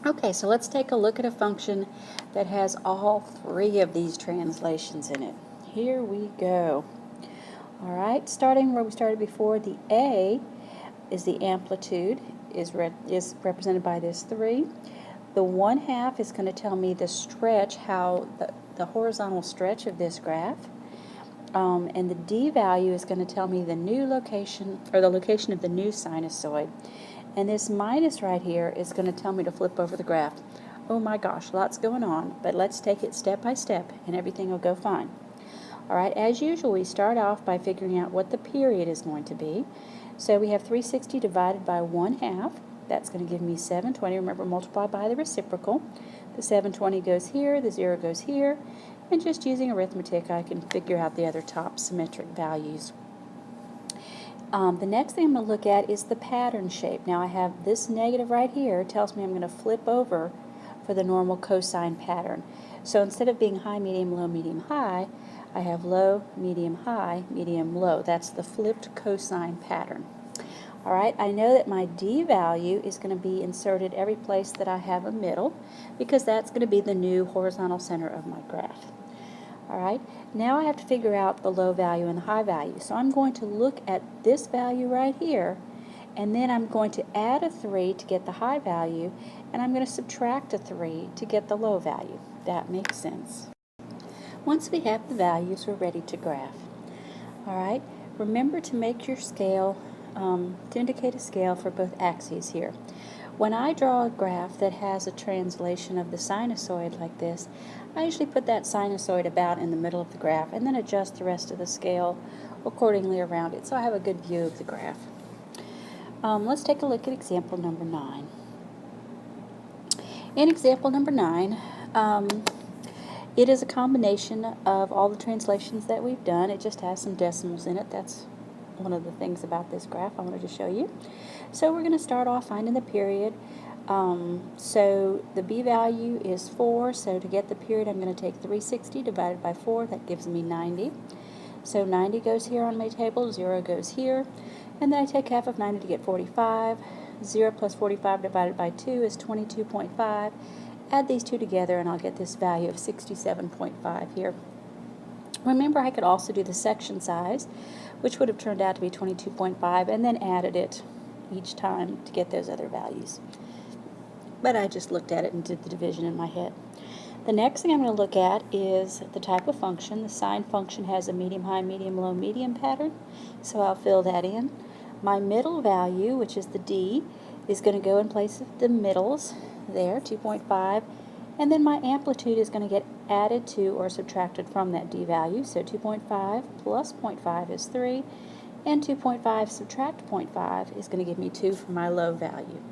Okay, so let's take a look at a function that has all three of these translations in it. Here we go. All right, starting where we started before, the A is the amplitude, is represented by this 3. The 1/2 is going to tell me the stretch, how the horizontal stretch of this graph. And the D value is going to tell me the new location, or the location of the new sinusoid. And this minus right here is going to tell me to flip over the graph. Oh my gosh, lots going on, but let's take it step by step and everything will go fine. All right, as usual, we start off by figuring out what the period is going to be. So we have 360 divided by 1/2. That's going to give me 720. Remember, multiply by the reciprocal. The 720 goes here, the 0 goes here, and just using arithmetic, I can figure out the other top symmetric values. The next thing I'm going to look at is the pattern shape. Now I have this negative right here, tells me I'm going to flip over for the normal cosine pattern. So instead of being high, medium, high, I have low, medium, high, medium, low. That's the flipped cosine pattern. All right, I know that my D value is going to be inserted every place that I have a middle, because that's going to be the new horizontal center of my graph. All right, now I have to figure out the low value and the high value. So I'm going to look at this value right here, and then I'm going to add a 3 to get the high value, and I'm going to subtract a 3 to get the low value. That makes sense. Once we have the values, we're ready to graph. All right, remember to make your scale, to indicate a scale for both axes here. When I draw a graph that has a translation of the sinusoid like this, I usually put that sinusoid about in the middle of the graph and then adjust the rest of the scale accordingly around it so I have a good view of the graph. Let's take a look at example number 9. In example number 9, it is a combination of all the translations that we've done. It just has some decimals in it. That's one of the things about this graph I wanted to show you. So we're going to start off finding the period. So the B value is 4, so to get the period I'm going to take 360 divided by 4, that gives me 90. So 90 goes here on my table, 0 goes here, and then I take half of 90 to get 45. 0 plus 45 divided by 2 is 22.5. Add these two together and I'll get this value of 67.5 here. Remember, I could also do the section size, which would have turned out to be 22.5, and then added it each time to get those other values. But I just looked at it and did the division in my head. The next thing I'm going to look at is the type of function. The sine function has a medium high, medium low, medium pattern, so I'll fill that in. My middle value, which is the D, is going to go in place of the middles there, 2.5, and then my amplitude is going to get added to or subtracted from that D value. So 2.5 plus 0.5 is 3, and 2.5 subtract 0.5 is going to give me 2 for my low value.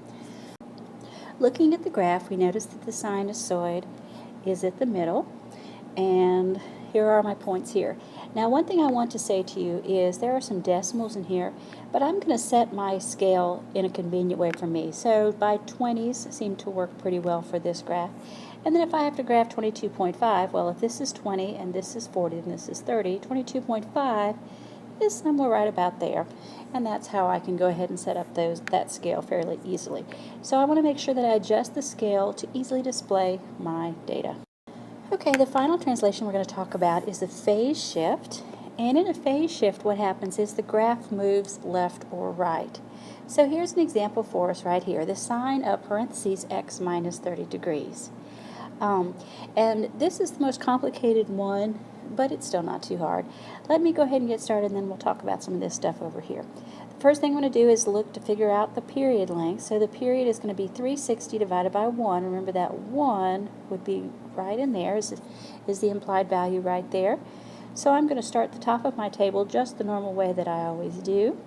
Looking at the graph, we notice that the sinusoid is at the middle, and here are my points here. Now, one thing I want to say to you is there are some decimals in here, but I'm going to set my scale in a convenient way for me. So by 20s seem to work pretty well for this graph. And then if I have to graph 22.5, well, if this is 20 and this is 40 and this is 30, 22.5 is somewhere right about there. And that's how I can go ahead and set up that scale fairly easily. So I want to make sure that I adjust the scale to easily display my data. Okay, the final translation we're going to talk about is the phase shift. And in a phase shift, what happens is the graph moves left or right. So here's an example for us right here. The sine of parentheses x minus 30 degrees. And this is the most complicated one, but it's still not too hard. Let me go ahead and get started, and then we'll talk about some of this stuff over here. The first thing I'm going to do is look to figure out the period length. So the period is going to be 360 divided by 1. Remember that 1 would be right in there, is the implied value right there. So I'm going to start at the top of my table just the normal way that I always do.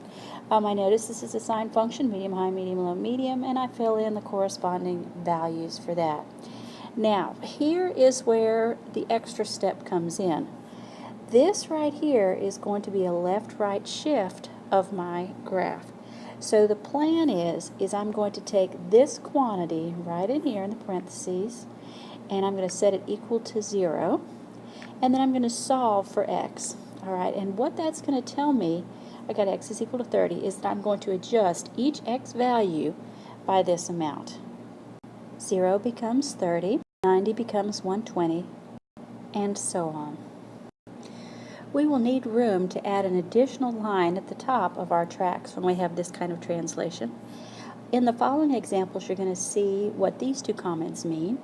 I notice this is a sine function, medium high, medium low, medium, and I fill in the corresponding values for that. Now, here is where the extra step comes in. This right here is going to be a left-right shift of my graph. So the plan is I'm going to take this quantity right in here in the parentheses, and I'm going to set it equal to 0, and then I'm going to solve for x. All right, and what that's going to tell me, I got x is equal to 30, is that I'm going to adjust each x value by this amount. 0 becomes 30, 90 becomes 120, and so on. We will need room to add an additional line at the top of our tracks when we have this kind of translation. In the following examples, you're going to see what these two comments mean.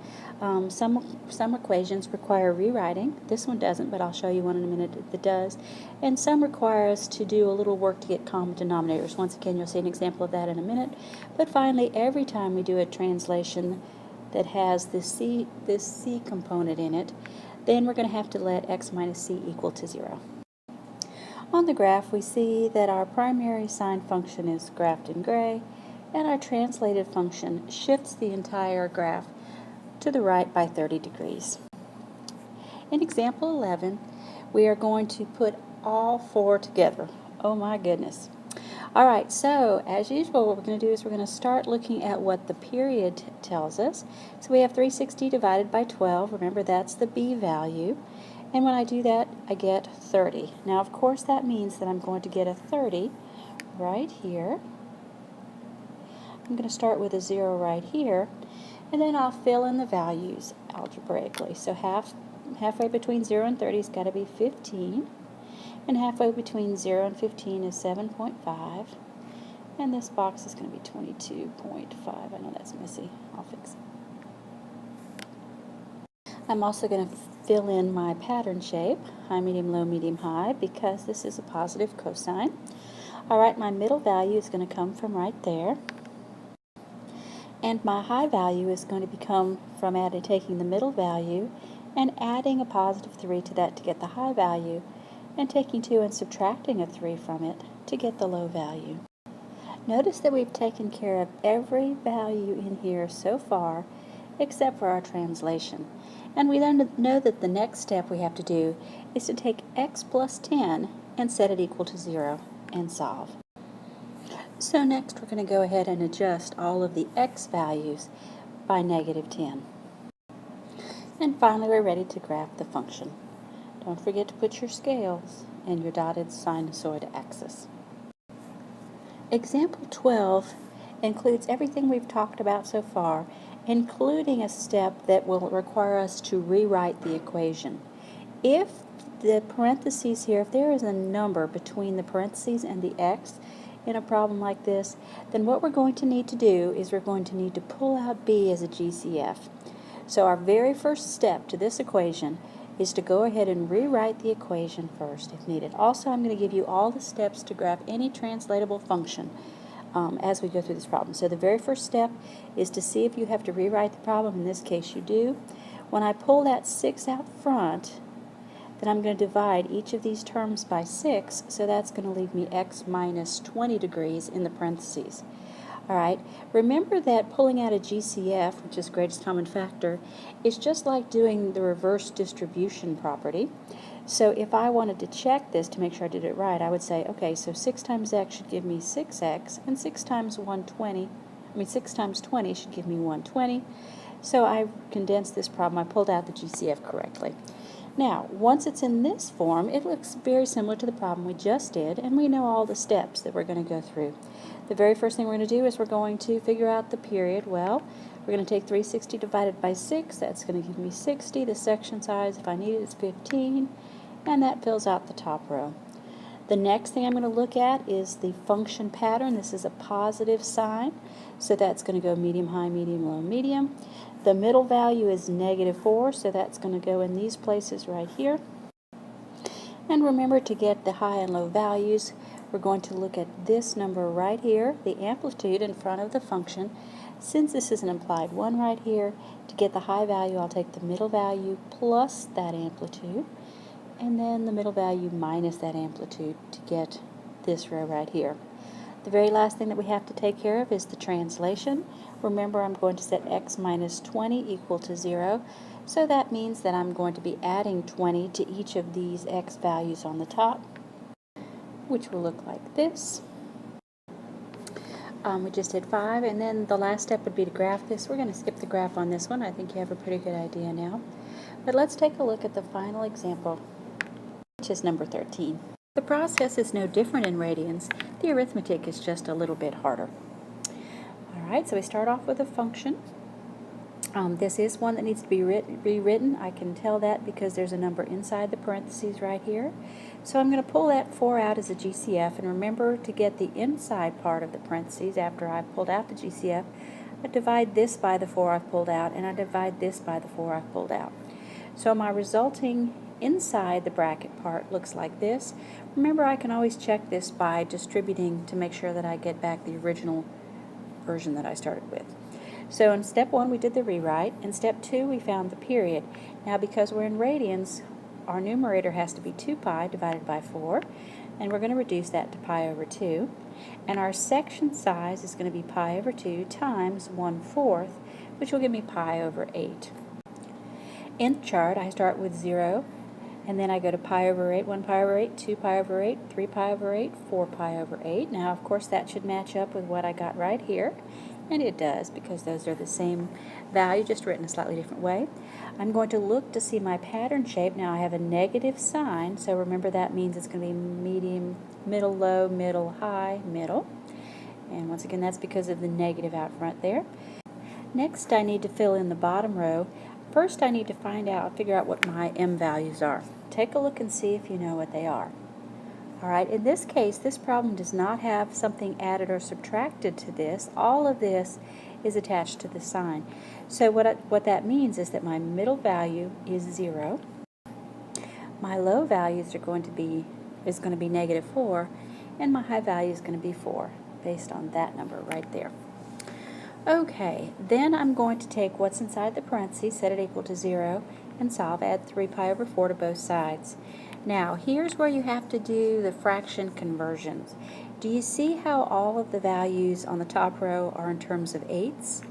Some equations require rewriting. This one doesn't, but I'll show you one in a minute that does. And some require us to do a little work to get common denominators. Once again, you'll see an example of that in a minute. But finally, every time we do a translation that has this C component in it, then we're going to have to let x minus c equal to 0. On the graph, we see that our primary sine function is graphed in gray, and our translated function shifts the entire graph to the right by 30 degrees. In example 11, we are going to put all four together. Oh my goodness. All right, so as usual, what we're going to do is we're going to start looking at what the period tells us. So we have 360 divided by 12. Remember, that's the b value. And when I do that, I get 30. Now, of course, that means that I'm going to get a 30 right here. I'm going to start with a 0 right here, and then I'll fill in the values algebraically. So halfway between 0 and 30 has got to be 15. And halfway between 0 and 15 is 7.5. And this box is going to be 22.5. I know that's messy. I'll fix it. I'm also going to fill in my pattern shape, high, medium, low, medium, high, because this is a positive cosine. All right, my middle value is going to come from right there. And my high value is going to become from taking the middle value and adding a positive 3 to that to get the high value, and taking 2 and subtracting a 3 from it to get the low value. Notice that we've taken care of every value in here so far except for our translation. And we then know that the next step we have to do is to take x plus 10 and set it equal to 0 and solve. So next we're going to go ahead and adjust all of the x values by negative 10. And finally we're ready to graph the function. Don't forget to put your scales and your dotted sinusoid axis. Example 12 includes everything we've talked about so far, including a step that will require us to rewrite the equation. If the parentheses here, if there is a number between the parentheses and the x in a problem like this, then what we're going to need to do is we're going to need to pull out b as a GCF. So our very first step to this equation is to go ahead and rewrite the equation first if needed. Also, I'm going to give you all the steps to graph any translatable function as we go through this problem. So the very first step is to see if you have to rewrite the problem. In this case, you do. When I pull that 6 out front, then I'm going to divide each of these terms by 6, so that's going to leave me x minus 20 degrees in the parentheses. All right, remember that pulling out a GCF, which is greatest common factor, is just like doing the reverse distribution property. So if I wanted to check this to make sure I did it right, I would say, okay, so 6 times x should give me 6x, and 6 times 20 should give me 120. So I condensed this problem. I pulled out the GCF correctly. Now, once it's in this form, it looks very similar to the problem we just did, and we know all the steps that we're going to go through. The very first thing we're going to do is we're going to figure out the period. Well, we're going to take 360 divided by 6. That's going to give me 60. The section size, if I need it, is 15, and that fills out the top row. The next thing I'm going to look at is the function pattern. This is a positive sign, so that's going to go medium, high, medium, low, medium. The middle value is -4, so that's going to go in these places right here. And remember, to get the high and low values, we're going to look at this number right here, the amplitude in front of the function. Since this is an implied 1 right here, to get the high value, I'll take the middle value plus that amplitude, and then the middle value minus that amplitude to get this row right here. The very last thing that we have to take care of is the translation. Remember, I'm going to set x minus 20 equal to 0, so that means that I'm going to be adding 20 to each of these x values on the top, which will look like this. We just did 5, and then the last step would be to graph this. We're going to skip the graph on this one. I think you have a pretty good idea now. But let's take a look at the final example, which is number 13. The process is no different in radians. The arithmetic is just a little bit harder. All right, so we start off with a function. This is one that needs to be rewritten. I can tell that because there's a number inside the parentheses right here. So I'm going to pull that 4 out as a GCF, and remember to get the inside part of the parentheses after I've pulled out the GCF. I divide this by the 4 I've pulled out, and I divide this by the 4 I've pulled out. So my resulting inside the bracket part looks like this. Remember, I can always check this by distributing to make sure that I get back the original version that I started with. So in step 1 we did the rewrite. In step 2 we found the period. Now because we're in radians, our numerator has to be 2 pi divided by 4, and we're going to reduce that to pi over 2. And our section size is going to be pi over 2 times 1/4, which will give me pi over 8. In the chart I start with 0, and then I go to pi over 8, 1 pi over 8, 2 pi over 8, 3 pi over 8, 4 pi over 8. Now of course that should match up with what I got right here. And it does, because those are the same value, just written a slightly different way. I'm going to look to see my pattern shape. Now I have a negative sign, so remember that means it's going to be medium, middle, low, middle, high, middle. And once again, that's because of the negative out front there. Next, I need to fill in the bottom row. First, I need to figure out what my m values are. Take a look and see if you know what they are. Alright, in this case, this problem does not have something added or subtracted to this. All of this is attached to the sign. So what that means is that my middle value is 0. My low values is going to be -4, and my high value is going to be 4, based on that number right there. Okay, then I'm going to take what's inside the parentheses, set it equal to 0, and solve. Add 3 pi over 4 to both sides. Now, here's where you have to do the fraction conversions. Do you see how all of the values on the top row are in terms of 8ths?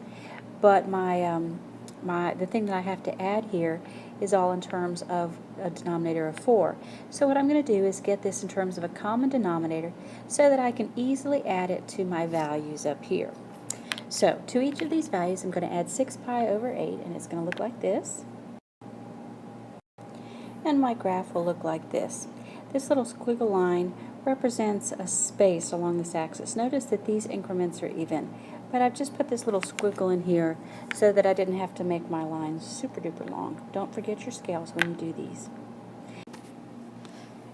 But the thing that I have to add here is all in terms of a denominator of 4. So what I'm going to do is get this in terms of a common denominator so that I can easily add it to my values up here. So, to each of these values, I'm going to add 6 pi over 8, and it's going to look like this. And my graph will look like this. This little squiggle line represents a space along this axis. Notice that these increments are even, but I've just put this little squiggle in here so that I didn't have to make my lines super duper long. Don't forget your scales when you do these.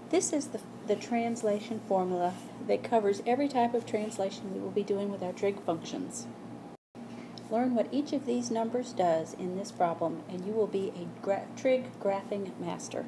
This is the translation formula that covers every type of translation we will be doing with our trig functions. Learn what each of these numbers does in this problem, and you will be a trig graphing master.